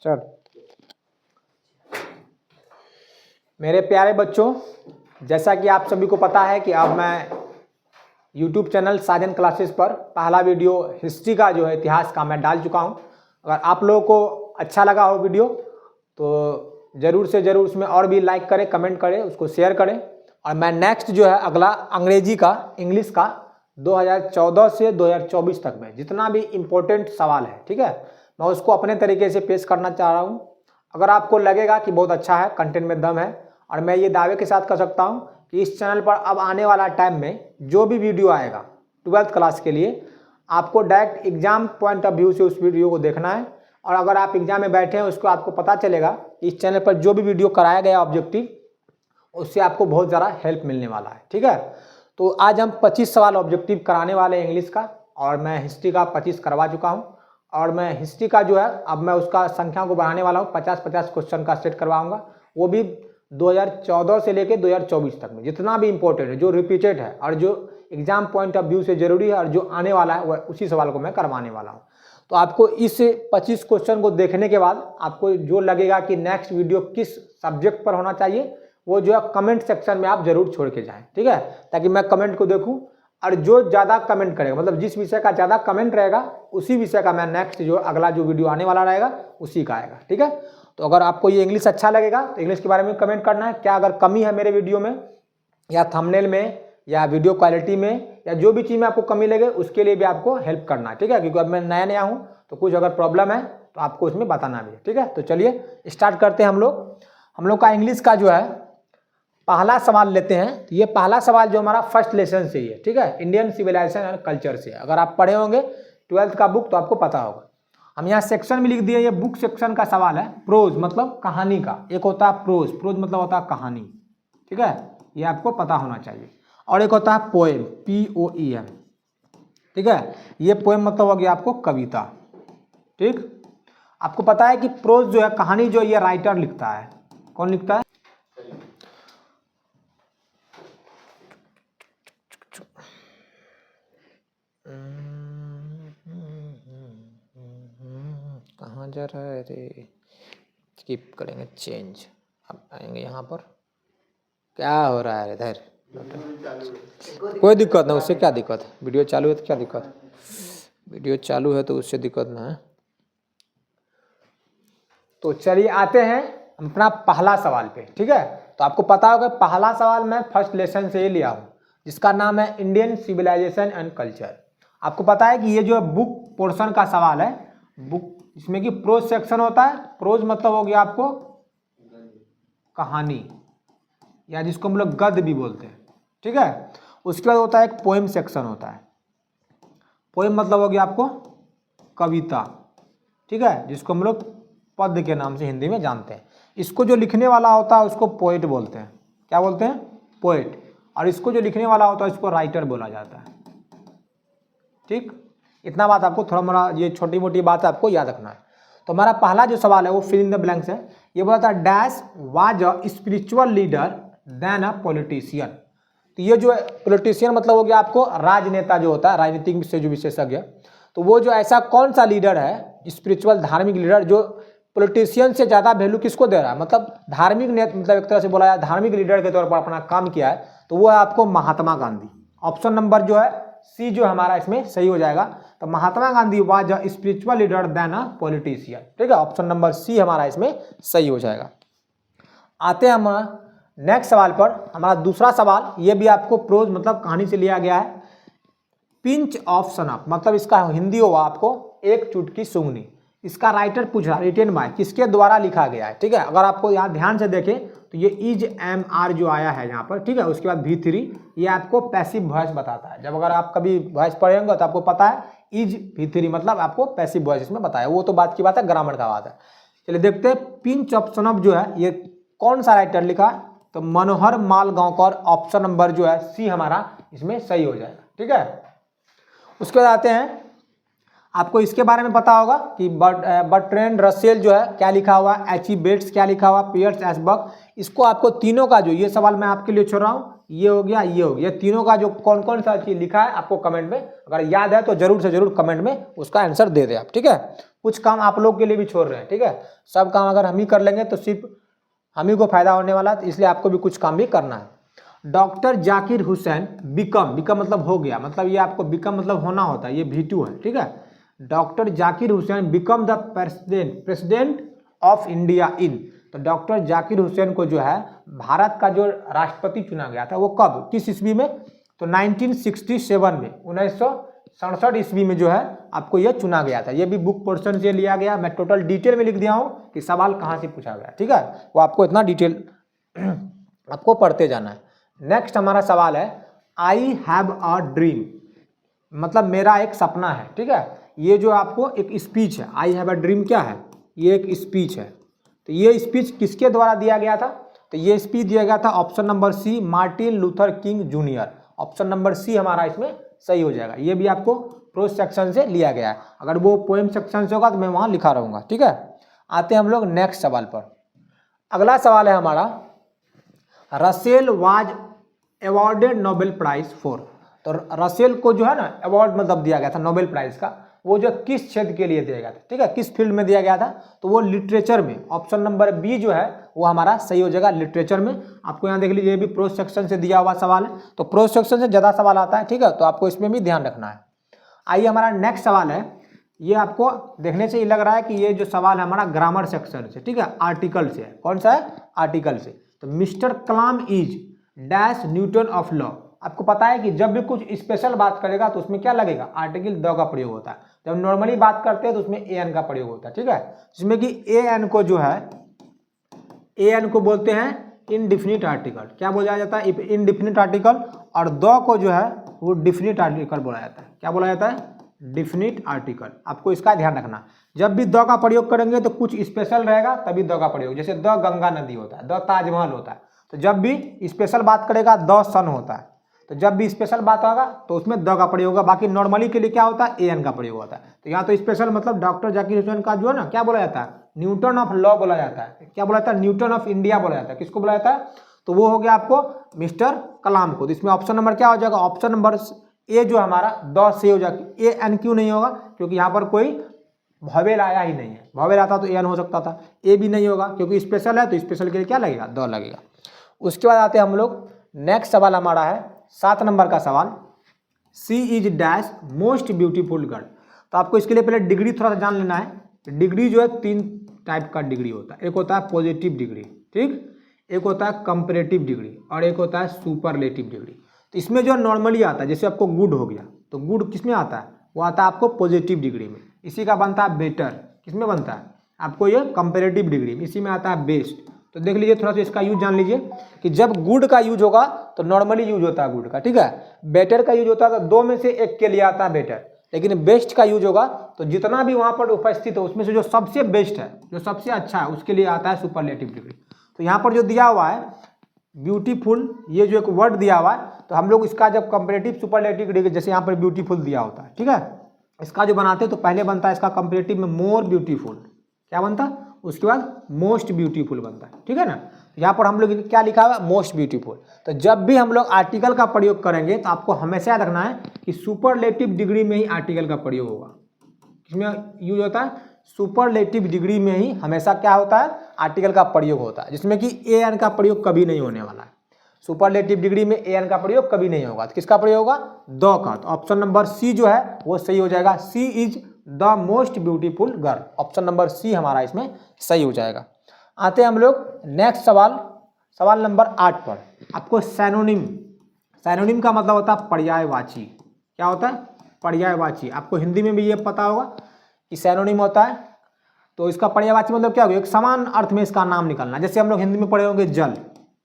Start. मेरे प्यारे बच्चों, जैसा कि आप सभी को पता है कि अब मैं YouTube चैनल साजन क्लासेस पर पहला वीडियो हिस्ट्री का जो है इतिहास का मैं डाल चुका हूं। अगर आप लोगों को अच्छा लगा हो वीडियो तो ज़रूर से ज़रूर उसमें और भी लाइक करें, कमेंट करें, उसको शेयर करें। और मैं नेक्स्ट जो है अगला अंग्रेजी का, इंग्लिश का 2014 से 2024 तक में जितना भी इम्पोर्टेंट सवाल है, ठीक है, मैं उसको अपने तरीके से पेश करना चाह रहा हूँ। अगर आपको लगेगा कि बहुत अच्छा है, कंटेंट में दम है, और मैं ये दावे के साथ कर सकता हूँ कि इस चैनल पर अब आने वाला टाइम में जो भी वीडियो आएगा 12th क्लास के लिए, आपको direct exam point of view से उस वीडियो को देखना है। और अगर आप एग्जाम में बैठे हैं उसको आपको पता चलेगा कि इस चैनल पर जो भी वीडियो कराया गया ऑब्जेक्टिव, उससे आपको बहुत ज़्यादा हेल्प मिलने वाला है, ठीक है। तो आज हम 25 सवाल ऑब्जेक्टिव कराने वाले हैं इंग्लिश का, और मैं हिस्ट्री का 25 करवा चुका हूँ। और मैं हिस्ट्री का जो है अब मैं उसका संख्या को बढ़ाने वाला हूँ, 50-50 क्वेश्चन का सेट करवाऊंगा, वो भी 2014 से लेकर 2024 तक में जितना भी इम्पोर्टेंट है, जो रिपीटेड है और जो एग्जाम पॉइंट ऑफ व्यू से जरूरी है और जो आने वाला है, वह उसी सवाल को मैं करवाने वाला हूँ। तो आपको इस 25 क्वेश्चन को देखने के बाद आपको जो लगेगा कि नेक्स्ट वीडियो किस सब्जेक्ट पर होना चाहिए, वो जो है कमेंट सेक्शन में आप जरूर छोड़ के जाएं, ठीक है, ताकि मैं कमेंट को देखूं। और जो ज़्यादा कमेंट करेगा, मतलब जिस विषय का ज़्यादा कमेंट रहेगा, उसी विषय का मैं नेक्स्ट जो अगला जो वीडियो आने वाला रहेगा उसी का आएगा, ठीक है। तो अगर आपको ये इंग्लिश अच्छा लगेगा तो इंग्लिश के बारे में कमेंट करना है, क्या अगर कमी है मेरे वीडियो में या थंबनेल में या वीडियो क्वालिटी में या जो भी चीज़ में आपको कमी लगे, उसके लिए भी आपको हेल्प करना है, ठीक है। क्योंकि अब मैं नया हूँ तो कुछ अगर प्रॉब्लम है तो आपको उसमें बताना भी है, ठीक है। तो चलिए स्टार्ट करते हैं। हम लोग का इंग्लिश का जो है पहला सवाल लेते हैं। तो ये पहला सवाल जो हमारा फर्स्ट लेसन से ही है, ठीक है, इंडियन सिविलाइजेशन एंड कल्चर से। अगर आप पढ़े होंगे 12th का बुक तो आपको पता होगा। हम यहाँ सेक्शन भी लिख दिए, ये बुक सेक्शन का सवाल है। प्रोज मतलब कहानी का, एक होता है प्रोज, प्रोज मतलब होता है कहानी, ठीक है, ये आपको पता होना चाहिए। और एक होता है पोएम, POEM, ठीक है, ये पोएम मतलब हो गया आपको कविता, ठीक। आपको पता है कि प्रोज जो है कहानी जो ये राइटर लिखता है, कौन लिखता है? कहाँ जा रहा है रे? स्किप करेंगे, चेंज, अब आएंगे यहाँ पर। क्या हो रहा है इधर? कोई दिक्कत नहीं, उससे क्या दिक्कत है, वीडियो चालू है तो क्या दिक्कत है, वीडियो चालू है तो उससे दिक्कत ना है। तो चलिए आते हैं अपना पहला सवाल पे, ठीक है। तो आपको पता होगा पहला सवाल मैं फर्स्ट लेसन से ही लिया हूँ, जिसका नाम है इंडियन सिविलाइजेशन एंड कल्चर। आपको पता है कि ये जो बुक पोर्शन का सवाल है, बुक, इसमें कि प्रोज सेक्शन होता है। प्रोज मतलब हो गया आपको कहानी, या जिसको हम लोग गद्य भी बोलते हैं, ठीक है। उसके बाद होता है एक पोएम सेक्शन होता है। पोएम मतलब हो गया आपको कविता, ठीक है, जिसको हम लोग पद्य के नाम से हिंदी में जानते हैं। इसको जो लिखने वाला होता है उसको पोएट बोलते हैं। क्या बोलते हैं? पोएट। और इसको जो लिखने वाला होता है उसको राइटर बोला जाता है, ठीक। इतना बात आपको थोड़ा मोड़ा, ये छोटी मोटी बात आपको याद रखना है। तो हमारा पहला जो सवाल है वो फिल इन द ब्लैंक्स है। ये बोला था dash was a spiritual leader then a politician. तो ये जो पॉलिटिशियन मतलब हो गया आपको राजनेता जो होता है, राजनीतिक से जो विशेषज्ञ। तो वो जो ऐसा कौन सा लीडर है, स्पिरिचुअल धार्मिक लीडर, जो पॉलिटिशियन से ज़्यादा वैल्यू किसको दे रहा है, मतलब धार्मिक मतलब एक तरह से बोला जाए धार्मिक लीडर के तौर पर अपना काम किया है, तो वो है आपको महात्मा गांधी। ऑप्शन नंबर जो है सी जो हमारा इसमें सही हो जाएगा। तो Mahatma Gandhi was a spiritual leader then a politician, ठीक है, ऑप्शन नंबर सी हमारा इसमें सही हो जाएगा। आते हैं हम नेक्स्ट सवाल पर। हमारा दूसरा सवाल, ये भी आपको प्रोज मतलब कहानी से लिया गया है। पिंच ऑफ सनअप मतलब इसका हिंदी होगा आपको एक चुटकी सूंघनी। इसका राइटर पूछ रहा, रिटेन बाय, किसके द्वारा लिखा गया है, ठीक है। अगर आपको यहाँ ध्यान से देखें तो ये इज MR जो आया है यहाँ पर, ठीक है, उसके बाद V3, ये आपको पैसिव वॉइस बताता है। जब अगर आप कभी वॉइस पढ़ेंगे तो आपको पता है इज V3 मतलब आपको पैसिव वॉइस इसमें बताया, वो तो बात की बात है, ग्रामर का बात है। चलिए देखते हैं पिंच ऑफ सनअप जो है ये कौन सा राइटर लिखा, तो मनोहर माल गांवकर। ऑप्शन नंबर जो है सी हमारा इसमें सही हो जाएगा, ठीक है। उसके बाद आते हैं, आपको इसके बारे में पता होगा कि बर्ट्रैंड रसेल जो है क्या लिखा हुआ, H.E. बेट्स क्या लिखा हुआ, पियर्स एस्बर्ग। इसको आपको तीनों का जो ये सवाल मैं आपके लिए छोड़ रहा हूँ, ये हो गया, ये हो गया। तीनों का जो कौन कौन सा चीज़ लिखा है आपको कमेंट में अगर याद है तो जरूर से जरूर कमेंट में उसका आंसर दे दें आप, ठीक है। कुछ काम आप लोग के लिए भी छोड़ रहे हैं, ठीक है। सब काम अगर हम ही कर लेंगे तो सिर्फ हम ही को फायदा होने वाला है, इसलिए आपको भी कुछ काम भी करना है। डॉक्टर जाकिर हुसैन बिकम मतलब हो गया, मतलब ये आपको बिकम मतलब होना होता है, ये V2 है, ठीक है। Doctor Zakir Hussain become the president of India in, तो डॉक्टर जाकिर हुसैन को जो है भारत का जो राष्ट्रपति चुना गया था वो कब, किस ईस्वी में, तो 1967 में, 1967 ईस्वी में जो है आपको यह चुना गया था। ये भी बुक पोर्शन से लिया गया, मैं टोटल डिटेल में लिख दिया हूँ कि सवाल कहाँ से पूछा गया, ठीक है। वो आपको इतना डिटेल आपको पढ़ते जाना है। नेक्स्ट हमारा सवाल है आई हैव अ ड्रीम, मतलब मेरा एक सपना है, ठीक है। ये जो आपको एक स्पीच है, आई हैव अ ड्रीम क्या है, ये एक स्पीच है। तो ये स्पीच किसके द्वारा दिया गया था, तो ये स्पीच दिया गया था option number C, Martin Luther King junior. Option number C हमारा इसमें सही हो जाएगा। ये भी आपको प्रोज सेक्शन से लिया गया है, अगर वो पोएम सेक्शन से होगा तो मैं वहाँ लिखा रहूँगा, ठीक है। आते हैं हम लोग नेक्स्ट सवाल पर। अगला सवाल है हमारा Russell was awarded Nobel prize for, तो रसेल को जो है ना अवार्ड मतलब दिया गया था नोबेल प्राइज का, वो जो किस क्षेत्र के लिए दिया गया था, ठीक है, किस फील्ड में दिया गया था, तो वो लिटरेचर में। ऑप्शन नंबर बी जो है वो हमारा सही हो जाएगा, लिटरेचर में। आपको यहाँ देख लीजिए ये भी प्रोज सेक्शन से दिया हुआ सवाल है, तो प्रोज सेक्शन से ज़्यादा सवाल आता है, ठीक है, तो आपको इसमें भी ध्यान रखना है। आइए हमारा नेक्स्ट सवाल है, ये आपको देखने से ही लग रहा है कि ये जो सवाल है हमारा ग्रामर सेक्शन से, ठीक है, आर्टिकल से है। कौन सा है, आर्टिकल से। तो mister Kalam is dash Newton of law, आपको पता है कि जब भी कुछ स्पेशल बात करेगा तो उसमें क्या लगेगा, आर्टिकल द का प्रयोग होता है। जब नॉर्मली बात करते हैं तो उसमें एन का प्रयोग होता है, ठीक है, जिसमें कि एन को जो है एन को बोलते हैं इनडिफिनिट आर्टिकल। क्या बोला जाता है, इनडिफिनिट आर्टिकल, और द को जो है वो डिफिनिट आर्टिकल बोला जाता है। क्या बोला जाता है, डिफिनिट आर्टिकल। आपको इसका ध्यान रखना, जब भी द का प्रयोग करेंगे तो कुछ स्पेशल रहेगा तभी द का प्रयोग, जैसे द गंगा नदी होता है, द ताजमहल होता है। तो जब भी स्पेशल बात करेगा द सन होता है, तो जब भी स्पेशल बात होगा तो उसमें द का प्रयोग होगा। बाकी नॉर्मली के लिए क्या होता है, एन का प्रयोग होता है। तो यहाँ तो स्पेशल मतलब डॉक्टर जाकिर हुसैन का जो है ना क्या बोला जाता है, न्यूटन ऑफ लॉ बोला जाता है। क्या बोला जाता है, न्यूटन ऑफ इंडिया बोला जाता है। किसको बोला जाता है, तो वो हो गया आपको मिस्टर कलाम को। तो इसमें ऑप्शन नंबर क्या हो जाएगा, ऑप्शन नंबर ए जो हमारा द से हो जाएगा। ए एन क्यों नहीं होगा, क्योंकि यहाँ पर कोई भवेल आया ही नहीं है, भवेल आता तो एन हो सकता था। ए भी नहीं होगा क्योंकि स्पेशल है, तो स्पेशल के लिए क्या लगेगा, द लगेगा। उसके बाद आते हैं हम लोग, नेक्स्ट सवाल हमारा है 7 नंबर का सवाल, she is dash most beautiful girl. तो आपको इसके लिए पहले डिग्री थोड़ा सा जान लेना है। डिग्री जो है 3 टाइप का डिग्री होता है, एक होता है पॉजिटिव डिग्री, ठीक, एक होता है कंपैरेटिव डिग्री, और एक होता है सुपरलेटिव डिग्री। तो इसमें जो नॉर्मली आता है, जैसे आपको गुड हो गया, तो गुड किस में आता है, वो आता है आपको पॉजिटिव डिग्री में। इसी का बनता है बेटर, किस में बनता है आपको ये कंपैरेटिव डिग्री में। इसी में आता है बेस्ट। तो देख लीजिए थोड़ा सा इसका यूज जान लीजिए कि जब गुड का यूज होगा तो नॉर्मली यूज होता है गुड का, ठीक है। बेटर का यूज होता है तो 2 में से 1 के लिए आता है बेटर। लेकिन बेस्ट का यूज होगा तो जितना भी वहाँ पर उपस्थित है उसमें से जो सबसे बेस्ट है, जो सबसे अच्छा है, उसके लिए आता है सुपरलेटिव डिग्री। तो यहाँ पर जो दिया हुआ है ब्यूटीफुल, ये जो एक वर्ड दिया हुआ है, तो हम लोग इसका जब कंपैरेटिव सुपरलेटिव डिग्री, जैसे यहाँ पर ब्यूटीफुल दिया होता है, ठीक है, इसका जो बनाते हैं तो पहले बनता है इसका कंपैरेटिव में मोर ब्यूटीफुल, क्या बनता है, उसके बाद मोस्ट ब्यूटीफुल बनता है, ठीक है ना। यहाँ पर हम लोग क्या लिखा हुआ है, मोस्ट ब्यूटीफुल। तो जब भी हम लोग आर्टिकल का प्रयोग करेंगे तो आपको हमेशा याद रखना है कि सुपरलेटिव डिग्री में ही आर्टिकल का प्रयोग होगा। इसमें यूज होता है सुपरलेटिव डिग्री में ही हमेशा क्या होता है, आर्टिकल का प्रयोग होता है, जिसमें कि ए एन का प्रयोग कभी नहीं होने वाला है। सुपरलेटिव डिग्री में ए एन का प्रयोग कभी नहीं होगा। तो किसका प्रयोग होगा, द का। तो ऑप्शन नंबर सी जो है वो सही हो जाएगा, she is the most beautiful girl. Option number C हमारा इसमें सही हो जाएगा। आते हैं हम लोग नेक्स्ट सवाल, सवाल नंबर 8 पर। आपको सैनोनिम, सैनोनिम का मतलब होता है पर्यायवाची। क्या होता है, पर्यायवाची। आपको हिंदी में भी ये पता होगा कि सैनोनिम होता है। तो इसका पर्यायवाची मतलब क्या होगा, एक समान अर्थ में इसका नाम निकलना। जैसे हम लोग हिंदी में पढ़े होंगे जल,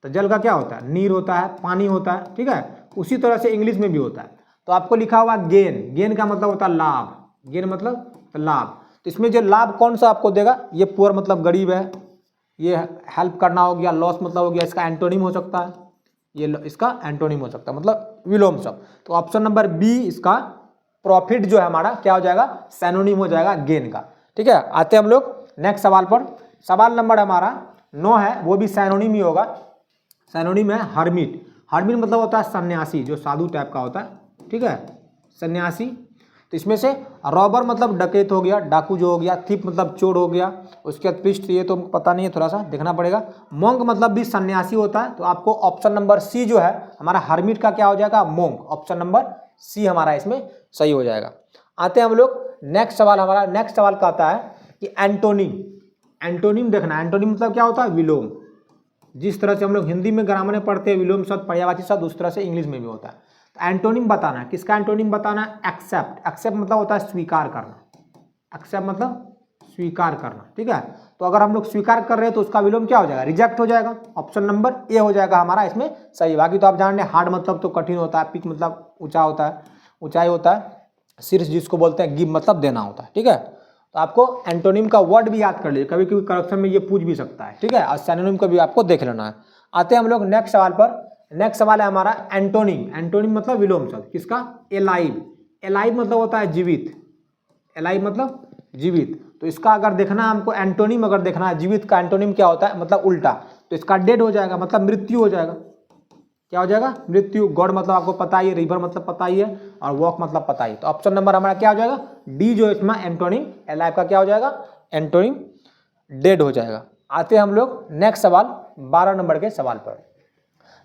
तो जल का क्या होता है, नीर होता है, पानी होता है, ठीक है। उसी तरह से इंग्लिश में भी होता है। तो आपको लिखा हुआ गेन, गेन का मतलब होता है लाभ, गेन मतलब लाभ। तो इसमें जो लाभ कौन सा आपको देगा, ये पुअर मतलब गरीब है, ये हेल्प करना हो गया, लॉस मतलब हो गया, इसका एंटोनिम हो सकता है, ये इसका एंटोनिम हो सकता है, मतलब विलोम शब्द। तो ऑप्शन नंबर बी इसका प्रॉफिट जो है हमारा क्या हो जाएगा, सैनोनिम हो जाएगा गेन का, ठीक है। आते हैं हम लोग नेक्स्ट सवाल पर। सवाल नंबर हमारा 9 है, वो भी सैनोनिम ही होगा। सैनोनिम है हर्मिट। हरमीट मतलब होता है सन्यासी, जो साधु टाइप का होता है, ठीक है, सन्यासी। तो इसमें से रॉबर मतलब डकैत हो गया, डाकू जो हो गया, थीप मतलब चोर हो गया। उसके बाद प्रीस्ट, ये तो पता नहीं है, थोड़ा सा देखना पड़ेगा। मोंक मतलब भी सन्यासी होता है। तो आपको ऑप्शन नंबर सी जो है हमारा हरमीट का क्या हो जाएगा, मोंक। ऑप्शन नंबर सी हमारा इसमें सही हो जाएगा। आते हैं हम लोग नेक्स्ट सवाल। हमारा नेक्स्ट सवाल कहता है कि एंटोनिम। एंटोनिम देखना, एंटोनिम मतलब क्या होता है, विलोम। जिस तरह से हम लोग हिंदी में ग्रामर में पढ़ते हैं विलोम शब्द, पर्यायवाची शब्द, उस तरह से इंग्लिश में भी होता है। तो एंटोनिम बताना है, किसका एंटोनिम बताना है, एक्सेप्ट। एक्सेप्ट मतलब होता है स्वीकार करना। एक्सेप्ट मतलब स्वीकार करना, ठीक है। तो अगर हम लोग स्वीकार कर रहे हैं तो उसका विलोम क्या हो जाएगा, रिजेक्ट हो जाएगा। ऑप्शन नंबर ए हो जाएगा हमारा इसमें सही। बाकी तो आप जान रहे हैं, हार्ड मतलब तो कठिन होता है, पिक मतलब ऊंचा होता है, ऊंचाई होता है, शीर्ष जिसको बोलते हैं, गिव मतलब देना होता है, ठीक है। तो आपको एंटोनिम का वर्ड भी याद कर लीजिए, कभी कभी करप्शन में ये पूछ भी सकता है, ठीक है। और सिनोनिम को भी आपको देख लेना है। आते हैं हम लोग नेक्स्ट सवाल पर। नेक्स्ट सवाल है हमारा एंटोनिम। एंटोनिम मतलब विलोम शब्द, किसका, एलाइव। एलाइव मतलब होता है जीवित। एलाइव मतलब जीवित। तो इसका अगर देखना है हमको एंटोनिम, अगर देखना है जीवित का एंटोनिम क्या होता है, मतलब उल्टा। तो इसका डेड हो जाएगा, मतलब मृत्यु हो जाएगा। क्या हो जाएगा, मृत्यु। गॉड मतलब आपको पता ही है, रिवर मतलब पता ही है, और वॉक मतलब पता ही। तो ऑप्शन नंबर हमारा क्या हो जाएगा, डी जो इसमें एंटोनिम एलाइव का क्या हो जाएगा, एंटोनिम डेड हो जाएगा। आते हैं हम लोग नेक्स्ट सवाल, 12 नंबर के सवाल पर।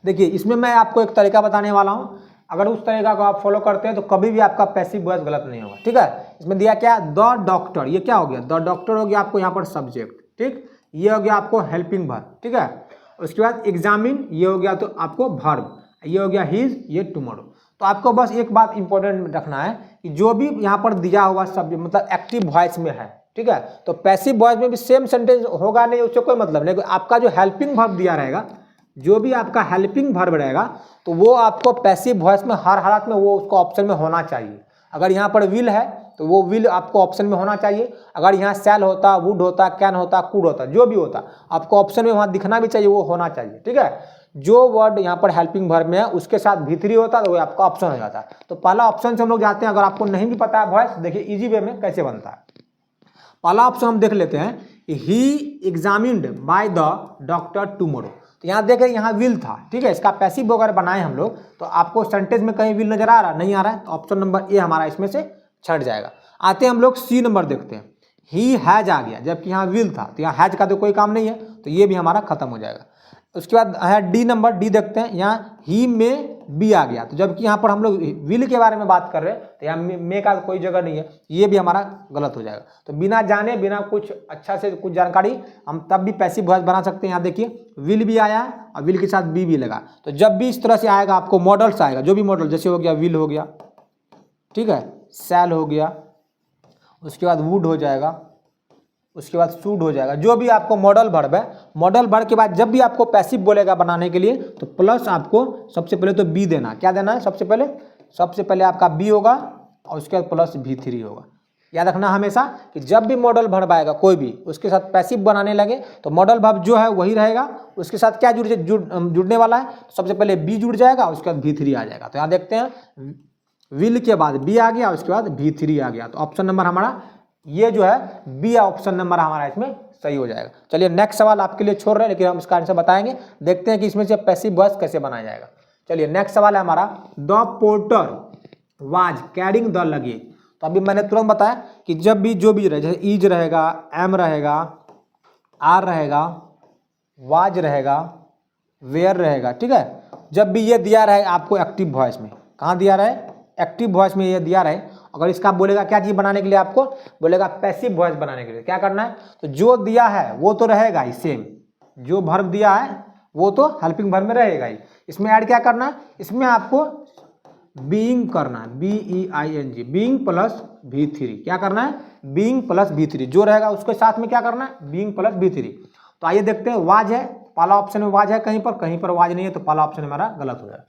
देखिए इसमें मैं आपको एक तरीका बताने वाला हूँ। अगर उस तरीका को आप फॉलो करते हैं तो कभी भी आपका पैसिव वॉइस गलत नहीं होगा, ठीक है। इसमें दिया क्या, द डॉक्टर, ये क्या हो गया, द डॉक्टर हो गया आपको यहाँ पर सब्जेक्ट, ठीक। ये हो गया आपको हेल्पिंग वर्ब, ठीक है। उसके बाद एग्जामिन, ये हो गया तो आपको वर्ब, ये हो गया हिज, ये टुमारो। तो आपको बस एक बात इंपॉर्टेंट रखना है कि जो भी यहाँ पर दिया हुआ सब्जेक्ट मतलब एक्टिव वॉइस में है, ठीक है। तो पैसिव वॉइस में भी सेम सेंटेंस होगा नहीं, उससे कोई मतलब नहीं। आपका जो हेल्पिंग वर्ब दिया रहेगा, जो भी आपका हेल्पिंग वर्ब रहेगा, तो वो आपको पैसिव वॉइस में हर हालत में वो उसको ऑप्शन में होना चाहिए। अगर यहाँ पर विल है तो वो विल आपको ऑप्शन में होना चाहिए। अगर यहाँ सेल होता, वुड होता, कैन होता, कुड होता, जो भी होता, आपको ऑप्शन में वहाँ दिखना भी चाहिए, वो होना चाहिए, ठीक है। जो वर्ड यहाँ पर हेल्पिंग वर्ब में है उसके साथ भीतरी होता है तो वो आपका ऑप्शन हो जाता है। तो पहला ऑप्शन से हम लोग जाते हैं। अगर आपको नहीं भी पता है वॉइस, देखिए इजी वे में कैसे बनता है। पहला ऑप्शन हम देख लेते हैं, he examined by the doctor tomorrow. तो यहाँ देखें, यहाँ विल था, ठीक है। इसका पैसिव अगर बनाए हम लोग तो आपको सेंटेंस में कहीं विल नजर आ रहा, नहीं आ रहा है, तो ऑप्शन नंबर ए हमारा इसमें से छट जाएगा। आते हैं हम लोग सी नंबर देखते हैं। ही हैज आ गया, जबकि यहाँ विल था, तो यहाँ हैज का तो कोई काम नहीं है, तो ये भी हमारा खत्म हो जाएगा। उसके बाद है डी नंबर, डी देखते हैं। यहाँ ही में बी आ गया, तो जबकि यहाँ पर हम लोग विल के बारे में बात कर रहे हैं, तो यहाँ मे का कोई जगह नहीं है, ये भी हमारा गलत हो जाएगा। तो बिना जाने, बिना कुछ अच्छा से कुछ जानकारी, हम तब भी पैसिव वॉइस बना सकते हैं। यहाँ देखिए विल भी आया है और विल के साथ बी भी लगा। तो जब भी इस तरह से आएगा आपको मॉडल्स आएगा, जो भी मॉडल, जैसे हो गया विल हो गया, ठीक है, सेल हो गया, उसके बाद वुड हो जाएगा, उसके बाद शूड हो जाएगा। जो भी आपको मॉडल वर्ब है, मॉडल वर्ब के बाद जब भी आपको पैसिव बोलेगा बनाने के लिए, तो प्लस आपको सबसे पहले तो बी देना। क्या देना है, सबसे पहले आपका बी होगा और उसके बाद प्लस V3 होगा। याद रखना हमेशा कि जब भी मॉडल वर्ब आएगा कोई भी, उसके साथ पैसिव बनाने लगे तो मॉडल वर्ब जो है वही रहेगा, उसके साथ क्या जुड़ने वाला है, सबसे पहले बी जुड़ जाएगा, उसके बाद V3 आ जाएगा। तो यहाँ देखते हैं विल के बाद बी आ गया, उसके बाद V3 आ गया। तो ऑप्शन नंबर हमारा ये जो है बी ऑप्शन नंबर हमारा इसमें सही हो जाएगा। चलिए नेक्स्ट सवाल आपके लिए छोड़ रहे हैं, लेकिन हम इसका आंसर बताएंगे। देखते हैं कि इसमें से पैसिव वॉइस कैसे बनाया जाएगा। चलिए नेक्स्ट सवाल है हमारा, the porter was carrying the luggage. तो अभी मैंने तुरंत बताया कि जब भी जो भी रहे, जैसे ईज रहेगा, एम रहेगा, आर रहेगा, वाज रहेगा, वेयर रहेगा, ठीक है। जब भी ये दिया रहे आपको एक्टिव वॉइस में, कहाँ दिया रहे, एक्टिव वॉइस में ये दिया रहे, अगर इसका बोलेगा क्या चीज बनाने के लिए, आपको बोलेगा पैसिव वॉइस बनाने के लिए क्या करना है, तो जो दिया है वो तो रहेगा ही सेम, जो वर्ब दिया है वो तो हेल्पिंग वर्ब में रहेगा ही। इसमें ऐड क्या करना है, इसमें आपको बीइंग करना है, BEING, बीइंग प्लस V3। क्या करना है, बीइंग प्लस V3, जो रहेगा उसके साथ में क्या करना है, बीइंग प्लस V3। तो आइए देखते हैं, वाज है, पहला ऑप्शन में वाज है, कहीं पर वाज नहीं है, तो पहला ऑप्शन हमारा गलत हो जाएगा।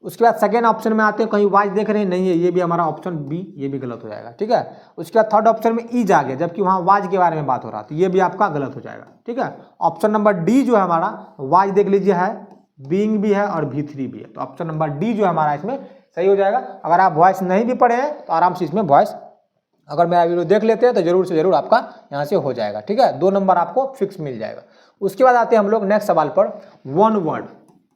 उसके बाद सेकेंड ऑप्शन में आते हैं, कहीं वाज देख रहे हैं, नहीं है, ये भी हमारा ऑप्शन बी, ये भी गलत हो जाएगा, ठीक है। उसके बाद थर्ड ऑप्शन में ईज आ गया, जबकि वहाँ वाज के बारे में बात हो रहा, तो ये भी आपका गलत हो जाएगा, ठीक है। ऑप्शन नंबर डी जो है हमारा, वाज देख लीजिए है, बीइंग भी है और V3 भी है, तो ऑप्शन नंबर डी जो है हमारा इसमें सही हो जाएगा। अगर आप वॉइस नहीं भी पढ़े हैं तो आराम से इसमें वॉइस, अगर मेरा वीडियो देख लेते हैं तो जरूर से जरूर आपका यहाँ से हो जाएगा, ठीक है। 2 नंबर आपको फिक्स मिल जाएगा। उसके बाद आते हैं हम लोग नेक्स्ट सवाल पर, वन वर्ड,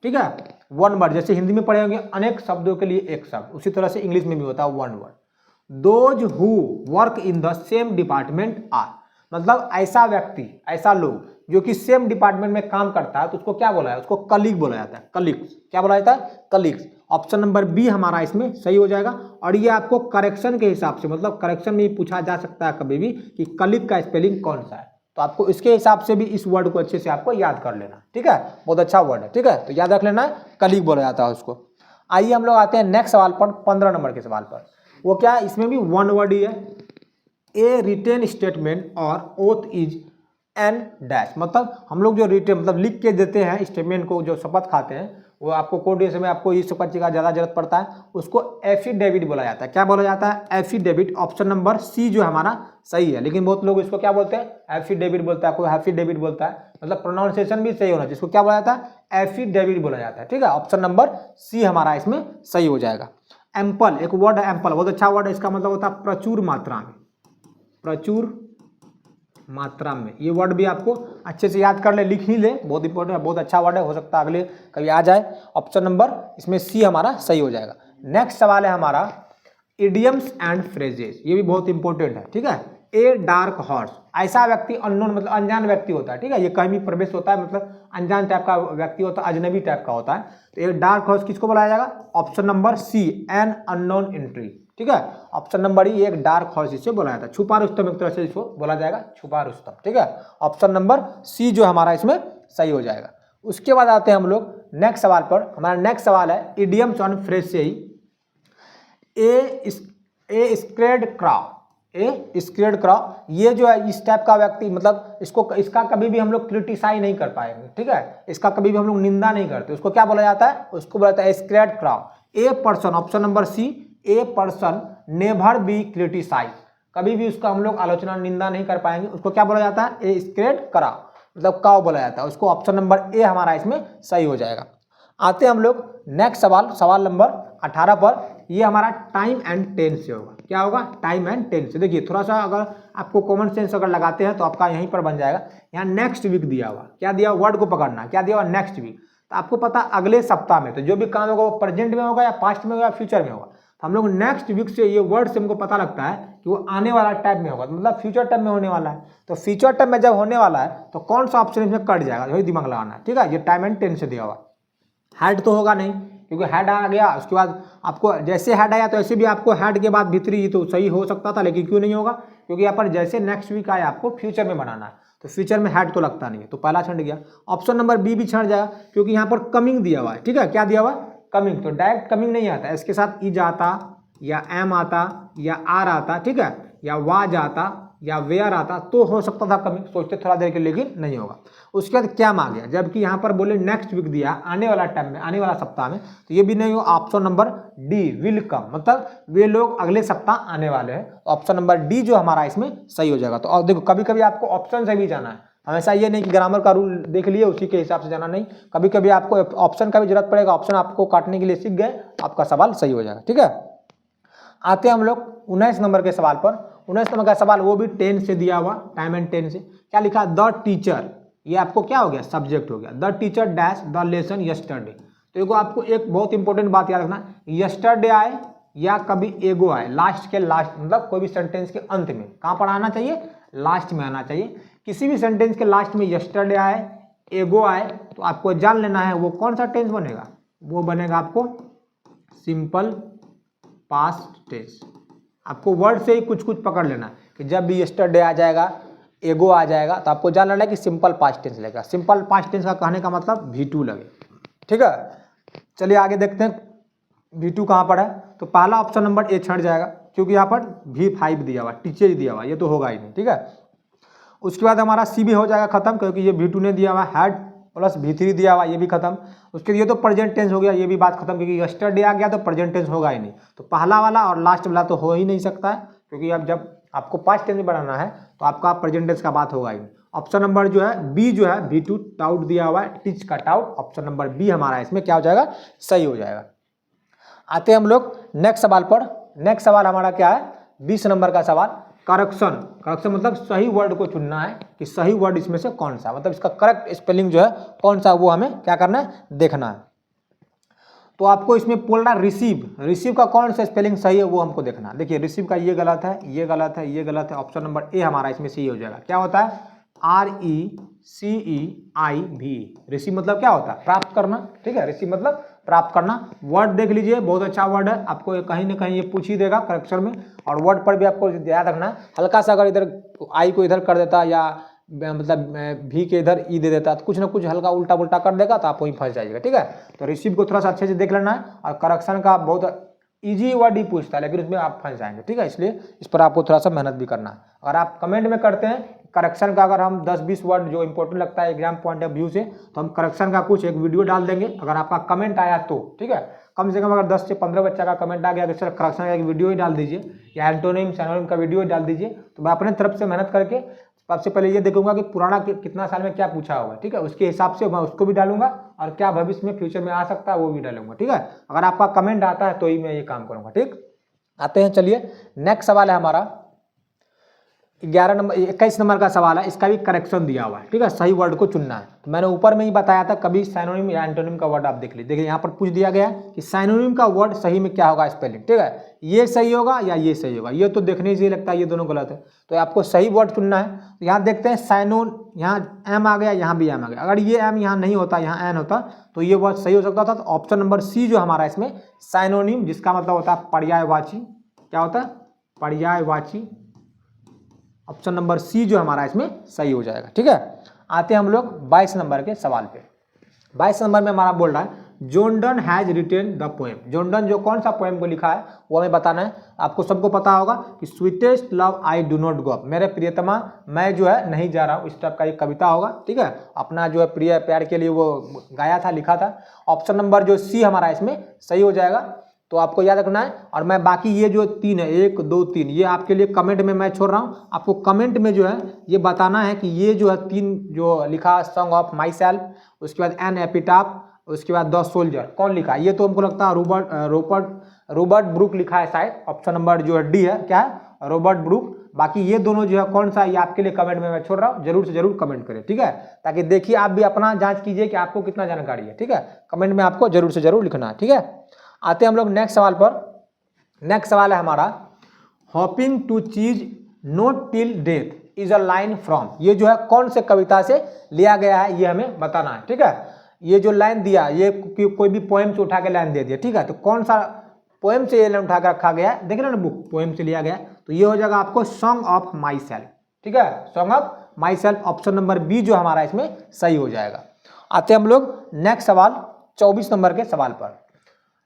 ठीक है, वन वर्ड, जैसे हिंदी में पढ़े होंगे अनेक शब्दों के लिए एक शब्द, उसी तरह से इंग्लिश में भी होता है one word. Those who work in the same department are, मतलब ऐसा व्यक्ति, ऐसा लोग जो कि सेम डिपार्टमेंट में काम करता है तो उसको क्या बोला है, उसको कलीग बोला जाता है। कलीग्स, क्या बोला जाता है, कलीग्स। ऑप्शन नंबर बी हमारा इसमें सही हो जाएगा। और ये आपको करेक्शन के हिसाब से, मतलब करेक्शन में पूछा जा सकता है कभी भी कि कलीग का स्पेलिंग कौन सा है, तो आपको इसके हिसाब से भी इस वर्ड को अच्छे से आपको याद कर लेना। ठीक है, बहुत अच्छा वर्ड है। ठीक है, तो याद रख लेना, कलीग बोला जाता है उसको। आइए हम लोग आते हैं नेक्स्ट सवाल पर, 15 नंबर के सवाल पर। वो क्या है, इसमें भी वन वर्ड ही है। ए रिटेन स्टेटमेंट और ओथ इज एन डैश, मतलब हम लोग जो रिटेन मतलब लिख के देते हैं स्टेटमेंट को, जो शपथ खाते हैं, वो आपको कोर्ट केस में आपको इस शपथ का ज़्यादा जरूरत पड़ता है, उसको एफिडेविट बोला जाता है। क्या बोला जाता है, एफिडेविट। ऑप्शन नंबर सी जो हमारा सही है, लेकिन बहुत लोग इसको क्या बोलते हैं, एफिडेविट बोलता है, कोई एफिडेविट बोलता है, मतलब प्रोनाउंसिएशन भी सही होना चाहिए। इसको क्या बोला जाता है, एफिडेविट बोला जाता है। ठीक है, ऑप्शन नंबर सी हमारा इसमें सही हो जाएगा। एम्पल, एक वर्ड है एम्पल, बहुत अच्छा वर्ड है। इसका मतलब होता है प्रचुर मात्रा में, प्रचुर मात्रा में। ये वर्ड भी आपको अच्छे से याद कर ले, लिख ही ले, बहुत इंपॉर्टेंट है, बहुत अच्छा वर्ड है, हो सकता है अगले कभी आ जाए। ऑप्शन नंबर इसमें सी हमारा सही हो जाएगा। नेक्स्ट सवाल है हमारा इडियम्स एंड फ्रेजेस, ये भी बहुत इंपॉर्टेंट है। ठीक है, ए डार्क हॉर्स, ऐसा व्यक्ति अननोन मतलब अनजान व्यक्ति होता है। ठीक है, ये कहीं भी प्रवेश होता है, मतलब अनजान टाइप का व्यक्ति होता है, अजनबी टाइप का होता है। तो ये डार्क हॉर्स किसको बुलाया जाएगा, option number C, an unknown entry. ठीक है, ऑप्शन नंबर ई, एक डार्क हॉर्स इसे बोला जाता है, छुपा रुस्तम एक तरह से इसको बोला जाएगा, छुपा रुस्तम। ठीक है, ऑप्शन नंबर सी जो हमारा इसमें सही हो जाएगा। उसके बाद आते हैं हम लोग नेक्स्ट सवाल पर। हमारा नेक्स्ट सवाल है इडियम्स ऑन फ्रेज से ही, ए स्क्रेड क्राउ, ए स्क्रेड क्राउ, ये जो है इस टाइप का व्यक्ति, मतलब इसका कभी भी हम लोग क्रिटिसाइज नहीं कर पाएंगे। ठीक है, इसका कभी भी हम लोग निंदा नहीं करते, उसको क्या बोला जाता है, उसको बोला जाता है scarecrow. A person, option number C, a person never be criticize, कभी भी उसका हम लोग आलोचना निंदा नहीं कर पाएंगे, उसको क्या बोला जाता है, ए स्क्रेड क्राउ, मतलब काउ बोला जाता है उसको। ऑप्शन नंबर ए हमारा इसमें सही हो जाएगा। आते हैं हम लोग नेक्स्ट सवाल, सवाल नंबर 18 पर। ये हमारा टाइम एंड टेंस से होगा। क्या होगा, टाइम एंड टेंस से। देखिए थोड़ा सा अगर आपको कॉमन सेंस अगर लगाते हैं तो आपका यहीं पर बन जाएगा। यहाँ नेक्स्ट वीक दिया हुआ, क्या दिया हुआ, वर्ड को पकड़ना, क्या दिया हुआ, नेक्स्ट वीक। तो आपको पता अगले सप्ताह में, तो जो भी काम होगा वो प्रेजेंट में होगा या पास्ट में होगा या फ्यूचर में होगा। तो हम लोग नेक्स्ट वीक से ये वर्ड से हमको पता लगता है कि वो आने वाला टाइम में होगा, मतलब फ्यूचर टाइम में होने वाला है। तो फ्यूचर टाइम में जब होने वाला है तो कौन सा ऑप्शन इसमें कट जाएगा, वही दिमाग लगाना है। ठीक है, ये टाइम एंड टेंस से दिया हुआ। हेड तो होगा नहीं, क्योंकि हेड आ गया, उसके बाद आपको जैसे हेड आया तो ऐसे भी आपको हेड के बाद भीतरी तो सही हो सकता था, लेकिन क्यों नहीं होगा, क्योंकि यहाँ पर जैसे नेक्स्ट वीक आया आपको फ्यूचर में बनाना है, तो फ्यूचर में हेड तो लगता नहीं है, तो पहला छंट गया। ऑप्शन नंबर बी भी छंट जाएगा, क्योंकि यहाँ पर कमिंग दिया हुआ है। ठीक है, क्या दिया हुआ, कमिंग, तो डायरेक्ट कमिंग नहीं आता, इसके साथ इज आता या एम आता या आर आता, ठीक है, या वाज आता या वेयर आता, तो हो सकता था कमिंग, सोचते थोड़ा देर के, लेकिन नहीं होगा। उसके बाद क्या आ गया, जबकि यहाँ पर बोले नेक्स्ट वीक दिया, आने वाला टाइम में, आने वाला सप्ताह में, तो ये भी नहीं हो। Option number D, will come, मतलब वे लोग अगले सप्ताह आने वाले हैं। ऑप्शन नंबर डी जो हमारा इसमें सही हो जाएगा। तो और देखो कभी कभी आपको ऑप्शन से भी जाना है, हमेशा ये नहीं कि ग्रामर का रूल देख लिए उसी के हिसाब से जाना, नहीं, कभी कभी आपको ऑप्शन का भी जरूरत पड़ेगा, ऑप्शन आपको काटने के लिए सीख गए, आपका सवाल सही हो जाएगा। ठीक है, आते हैं हम लोग 19 नंबर के सवाल पर। 19 नंबर का सवाल वो भी 10 से दिया हुआ, टाइम एंड 10 से। क्या लिखा, द टीचर, ये आपको क्या हो गया, सब्जेक्ट हो गया। The teacher dash the lesson yesterday. तो एगो आपको एक बहुत इंपॉर्टेंट बात याद रखना, यस्टरडे आए या कभी एगो आए, लास्ट के लास्ट, मतलब कोई भी सेंटेंस के अंत में कहाँ पर आना चाहिए, लास्ट में आना चाहिए। किसी भी सेंटेंस के लास्ट में यस्टरडे आए, एगो आए, तो आपको जान लेना है वो कौन सा टेंस बनेगा, वो बनेगा आपको सिंपल पास्ट टेंस। आपको वर्ड से ही कुछ कुछ पकड़ लेना कि जब भी यस्टरडे आ जाएगा, एगो आ जाएगा, तो आपको जान लेना है कि सिंपल पास्ट टेंस लगेगा। सिंपल पास्ट टेंस का कहने का मतलब V2 लगे। ठीक है, चलिए आगे देखते हैं V2 कहाँ पर है। तो पहला ऑप्शन नंबर ए छट जाएगा, क्योंकि यहाँ पर V5 दिया हुआ, टीचर दिया हुआ, ये तो होगा ही नहीं। ठीक है, उसके बाद हमारा सी भी हो जाएगा खत्म, क्योंकि ये V2 ने दिया हुआ, हेड प्लस V3 दिया हुआ, ये भी खत्म। उसके लिए तो प्रेजेंट टेंस हो गया, ये भी बात खत्म, क्योंकि यस्टरडे आ गया तो प्रेजेंट टेंस होगा ही नहीं, तो पहला वाला और लास्ट वाला तो हो ही नहीं सकता है, क्योंकि अब जब आपको पास्ट टेंस में बनाना है तो आपका प्रेजेंट टेंस का बात होगा ही नहीं। ऑप्शन नंबर जो है बी जो है V2 टाउट दिया हुआ है, टीच का टाउट, ऑप्शन नंबर बी हमारा इसमें क्या हो जाएगा, सही हो जाएगा। आते हैं हम लोग नेक्स्ट सवाल पर। नेक्स्ट सवाल हमारा क्या है, 20 नंबर का सवाल, करेक्शन। करेक्शन मतलब सही वर्ड को चुनना है कि सही वर्ड इसमें से कौन सा, मतलब इसका करेक्ट स्पेलिंग जो है कौन सा, वो हमें क्या करना है, देखना है। तो आपको इसमें बोल रहा रिसीव का कौन सा स्पेलिंग सही है वो हमको देखना। देखिए रिसीव का ये गलत है, ये गलत है, ये गलत है। ऑप्शन नंबर ए हमारा इसमें सही हो जाएगा। क्या होता है? RECEIV। रिसीव मतलब क्या होता है? प्राप्त करना। ठीक है, रिसीव मतलब प्राप्त करना। वर्ड देख लीजिए, बहुत अच्छा वर्ड है, आपको कहीं ना कहीं ये पूछ ही देगा करेक्शन में। और वर्ड पर भी आपको याद रखना है, हल्का सा अगर इधर आई को इधर कर देता या मतलब भी के इधर ई दे देता तो कुछ ना कुछ हल्का उल्टा पुल्टा कर देगा तो आप वहीं फंस जाइएगा। ठीक है, तो रिसीव को थोड़ा सा अच्छे से देख लेना है। और करेक्शन का बहुत इजी वर्ड ही पूछता है, लेकिन उसमें आप फंस जाएंगे। ठीक है, इसलिए इस पर आपको थोड़ा सा मेहनत भी करना है। अगर आप कमेंट में करते हैं करेक्शन का, अगर हम 10-20 वर्ड जो इंपॉर्टेंट लगता है एग्जाम पॉइंट ऑफ व्यू से, तो हम करेक्शन का कुछ एक वीडियो डाल देंगे अगर आपका कमेंट आया तो। ठीक है, कम से कम अगर 10 से 15 बच्चा का कमेंट आ गया तो सर करेक्शन का एक वीडियो ही डाल दीजिए, या एंटोनिम सैनोनिम का वीडियो ही डाल दीजिए। तो मैं अपने तरफ से मेहनत करके सबसे पहले ये देखूंगा कि पुराना कितना साल में क्या पूछा होगा। ठीक है, उसके हिसाब से मैं उसको भी डालूंगा, और क्या भविष्य में फ्यूचर में आ सकता है वो भी डालूंगा। ठीक है, अगर आपका कमेंट आता है तो ही मैं ये काम करूंगा। ठीक, आते हैं, चलिए नेक्स्ट सवाल है हमारा 21 नंबर का सवाल है। इसका भी करेक्शन दिया हुआ है। ठीक है, सही वर्ड को चुनना है। तो मैंने ऊपर में ही बताया था, कभी साइनोनिम या एंटोनिम का वर्ड आप देख लीजिए। देखिए यहाँ पर पूछ दिया गया है कि साइनोनिम का वर्ड सही में क्या होगा स्पेलिंग। ठीक है, ये सही होगा या ये सही होगा, ये तो देखने से ही लगता है ये दोनों गलत है, तो आपको सही वर्ड चुनना है। तो यहाँ देखते हैं साइनोन, यहाँ एम आ गया, यहाँ भी एम आ गया। अगर ये एम यहाँ नहीं होता, यहाँ एन होता, तो ये वर्ड सही हो सकता था। तो ऑप्शन नंबर सी जो हमारा इसमें साइनोनिम, जिसका मतलब होता है पर्यायवाची। क्या होता है? पर्यायवाची। ऑप्शन नंबर सी जो हमारा इसमें सही हो जाएगा। ठीक है, आते हैं हम लोग 22 नंबर के सवाल पे। 22 नंबर में हमारा बोल रहा है John Donne has retain the poem. John Donne जो कौन सा पोएम को लिखा है वो हमें बताना है। आपको सबको पता होगा कि sweetest love I do not go up, मेरे प्रियतमा मैं जो है नहीं जा रहा हूँ, इस टाइप का एक कविता होगा। ठीक है, अपना जो है प्रिय प्यार के लिए वो गाया था, लिखा था। ऑप्शन नंबर जो सी हमारा इसमें सही हो जाएगा। तो आपको याद रखना है। और मैं बाकी ये जो 3 है, 1 2 3, ये आपके लिए कमेंट में मैं छोड़ रहा हूँ। आपको कमेंट में जो है ये बताना है कि ये जो है 3 जो लिखा, सॉन्ग ऑफ माई सेल्फ, उसके बाद एन एपिटाफ, उसके बाद द सोल्जर, कौन लिखा है? ये तो हमको लगता है रॉबर्ट ब्रूक लिखा है शायद। ऑप्शन नंबर जो है डी है, क्या है? Robert Brook. बाकी ये दोनों जो है कौन सा, ये आपके लिए कमेंट में मैं छोड़ रहा हूँ, जरूर से जरूर कमेंट करें। ठीक है, ताकि देखिए आप भी अपना जांच कीजिए कि आपको कितना जानकारी है। ठीक है, कमेंट में आपको जरूर से जरूर लिखना है। ठीक है, आते हैं हम लोग नेक्स्ट सवाल पर। नेक्स्ट सवाल है हमारा हॉपिंग टू चीज note till death is a line from. ये जो है कौन से कविता से लिया गया है ये हमें बताना है। ठीक है, ये जो लाइन दिया, ये कोई भी पोएम से उठा के लाइन दे दिया। ठीक है, तो कौन सा पोएम से ये लाइन उठा के रखा गया है, देख रहे ना बुक, पोएम से लिया गया। तो ये हो जाएगा आपको सॉन्ग ऑफ माई सेल्फ। ठीक है, song of my self, option number B जो हमारा इसमें सही हो जाएगा। आते हैं हम लोग नेक्स्ट सवाल 24 नंबर के सवाल पर।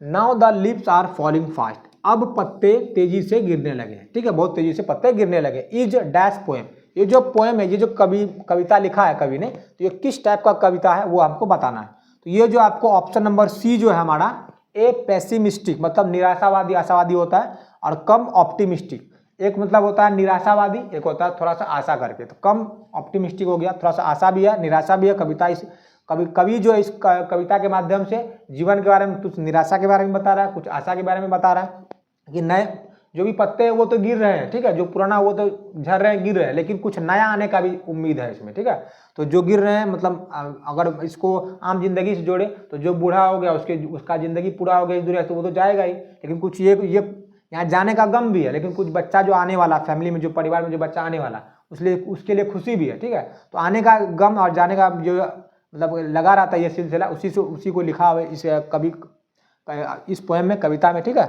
Now the leaves are falling fast, अब पत्ते तेजी से गिरने लगे। ठीक है, बहुत तेजी से पत्ते गिरने लगे। इज डैश पोएम, ये जो पोएम है, ये जो कविता लिखा है कवि ने, तो ये किस टाइप का कविता है वो हमको बताना है। तो ये जो आपको ऑप्शन नंबर सी जो है हमारा, ए पेसिमिस्टिक मतलब निराशावादी आशावादी होता है, और कम ऑप्टिमिस्टिक, एक मतलब होता है निराशावादी, एक होता है थोड़ा सा आशा करके। तो कम ऑप्टिमिस्टिक हो गया, थोड़ा सा आशा भी है, निराशा भी है। कविता इस कवि जो इस कविता के माध्यम से जीवन के बारे में, कुछ निराशा के बारे में बता रहा है, कुछ आशा के बारे में बता रहा है कि नए जो भी पत्ते हैं वो तो गिर रहे हैं। ठीक है, जो पुराना वो तो झड़ रहे हैं, गिर रहे हैं, लेकिन कुछ नया आने का भी उम्मीद है इसमें। ठीक है, तो जो गिर रहे हैं मतलब अगर इसको आम जिंदगी से जोड़े तो जो बूढ़ा हो गया उसका जिंदगी पूरा हो गया इस दुनिया से, वो तो जाएगा ही, लेकिन कुछ ये यहाँ जाने का गम भी है, लेकिन कुछ बच्चा जो आने वाला, फैमिली में जो परिवार में जो बच्चा आने वाला, उसके लिए खुशी भी है। ठीक है, तो आने का गम और जाने का जो मतलब लगा रहता है ये सिलसिला, उसी को लिखा हुआ इस कवि इस पोएम में, कविता में। ठीक है,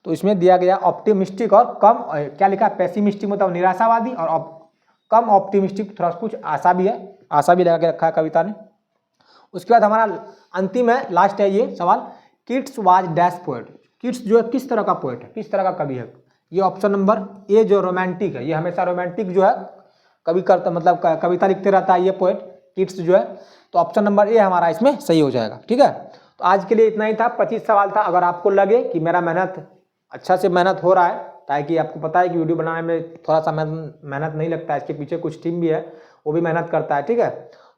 तो इसमें दिया गया ऑप्टिमिस्टिक और कम क्या लिखा, पेसिमिस्टिक मतलब निराशावादी, और कम ऑप्टिमिस्टिक थोड़ा कुछ आशा भी है, आशा भी लगा के रखा है कविता ने। उसके बाद हमारा अंतिम है, लास्ट है ये सवाल, Keats was dash poet. Keats जो है किस तरह का पोएट है, किस तरह का कवि है? ये ऑप्शन नंबर ए जो रोमांटिक है, ये हमेशा रोमांटिक जो है कवि करता, मतलब कविता लिखते रहता है ये पोएट किट्स जो है। तो ऑप्शन नंबर ए हमारा इसमें सही हो जाएगा। ठीक है, तो आज के लिए इतना ही था, 25 सवाल था। अगर आपको लगे कि मेरा अच्छा से मेहनत हो रहा है, ताकि आपको पता है कि वीडियो बनाने में थोड़ा सा मेहनत नहीं लगता है, इसके पीछे कुछ टीम भी है वो भी मेहनत करता है। ठीक है,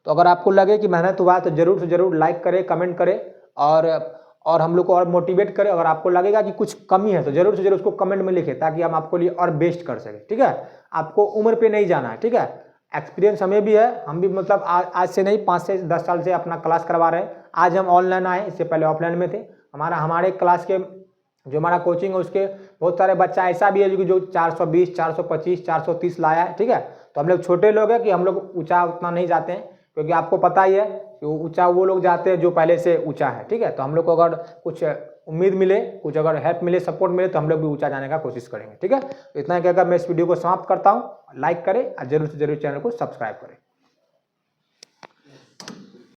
तो अगर आपको लगे कि मेहनत हुआ है तो जरूर से जरूर लाइक करें, कमेंट करें, और हम लोग को और मोटिवेट करें। अगर आपको लगेगा कि कुछ कमी है तो जरूर से जरूर उसको कमेंट में लिखें, ताकि हम आपको लिए और बेस्ट कर सकें। ठीक है, आपको उम्र पे नहीं जाना है। ठीक है, एक्सपीरियंस हमें भी है, हम भी मतलब आज से नहीं 5 से 10 साल से अपना क्लास करवा रहे हैं। आज हम ऑनलाइन आए, इससे पहले ऑफलाइन में थे, हमारे क्लास के जो हमारा कोचिंग है उसके बहुत सारे बच्चा ऐसा भी है जो 420, 425, 430 लाया है, ठीक है। तो हम लोग छोटे लोग हैं कि हम लोग ऊंचा उतना नहीं जाते हैं, क्योंकि आपको पता ही है कि ऊंचा वो लोग जाते हैं जो पहले से ऊंचा है, ठीक है। तो हम लोग को अगर कुछ उम्मीद मिले, कुछ अगर हेल्प मिले, सपोर्ट मिले, तो हम लोग भी ऊंचा जाने का कोशिश करेंगे, ठीक है। तो इतना कहकर मैं इस वीडियो को समाप्त करता हूँ। लाइक करें और जरूर से जरूर चैनल को सब्सक्राइब करें।